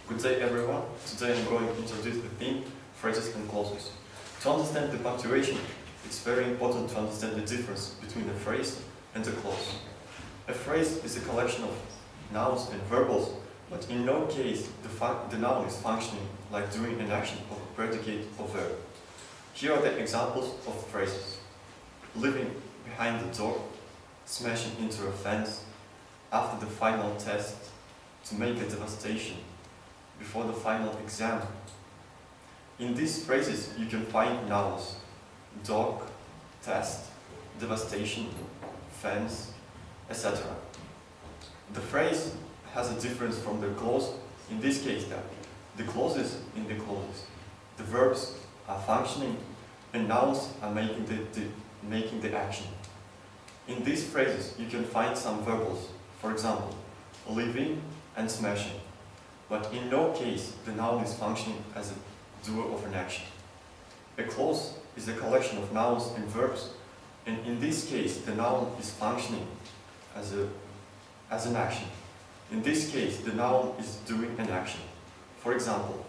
Good day everyone. Today I'm going to introduce the theme phrases and clauses. To understand the punctuation, it's very important to understand the difference between a phrase and a clause. A phrase is a collection of nouns and verbals, but in no case the noun is functioning like doing an action of a predicate or verb. Here are the examples of phrases. Living behind the door, smashing into a fence, after the final test, to make a devastation, before the final exam. In these phrases you can find nouns: dog, test, devastation, fence, etc. The phrase has a difference from the clause in this case that the clauses in the clauses, the verbs are functioning and nouns are making the action. In these phrases you can find some verbals, for example, living and smashing, but in no case the noun is functioning as a doer of an action. A clause is a collection of nouns and verbs, and in this case the noun is functioning as an action. In this case the noun is doing an action. For example,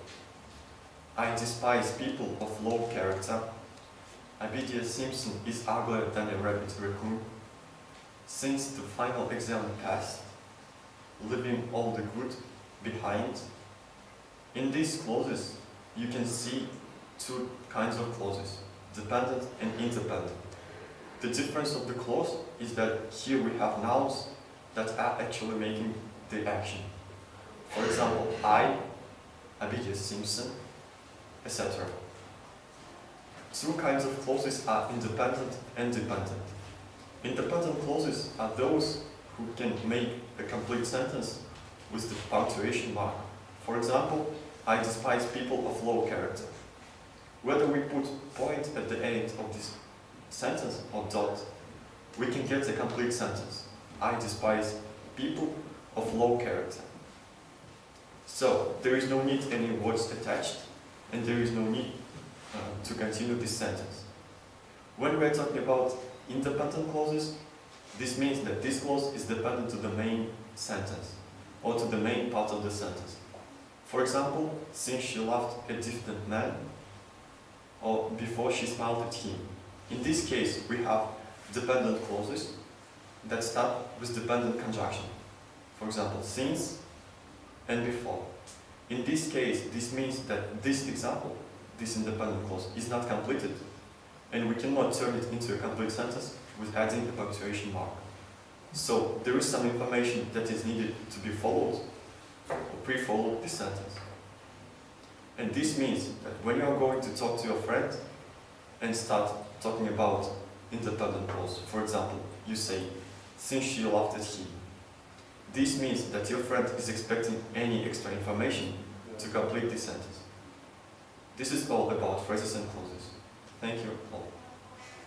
I despise people of low character. Aptech Simpson is uglier than a rabbit raccoon. Since the final exam passed, leaving all the good behind. In these clauses you can see two kinds of clauses, dependent and independent. The difference of the clause is that here we have nouns that are actually making the action. For example, I, Aptech Simpson, etc. Two kinds of clauses are independent and dependent. Independent clauses are those who can make a complete sentence with the punctuation mark. For example, I despise people of low character. Whether we put point at the end of this sentence or dot, we can get a complete sentence. I despise people of low character. So there is no need any words attached, and there is no need to continue this sentence. When we are talking about independent clauses, this means that this clause is dependent to the main sentence or to the main part of the sentence. For example, since she loved a distant man, or before she smiled at him. In this case, we have dependent clauses that start with dependent conjunction. For example, since and before. In this case, this means that this example, this independent clause, is not completed, and we cannot turn it into a complete sentence with adding a punctuation mark. So there is some information that is needed to be followed or pre-follow this sentence. And this means that when you are going to talk to your friend and start talking about independent clause, for example, you say, since she laughed at him. This means that your friend is expecting any extra information to complete this sentence. This is all about phrases and clauses. Thank you all.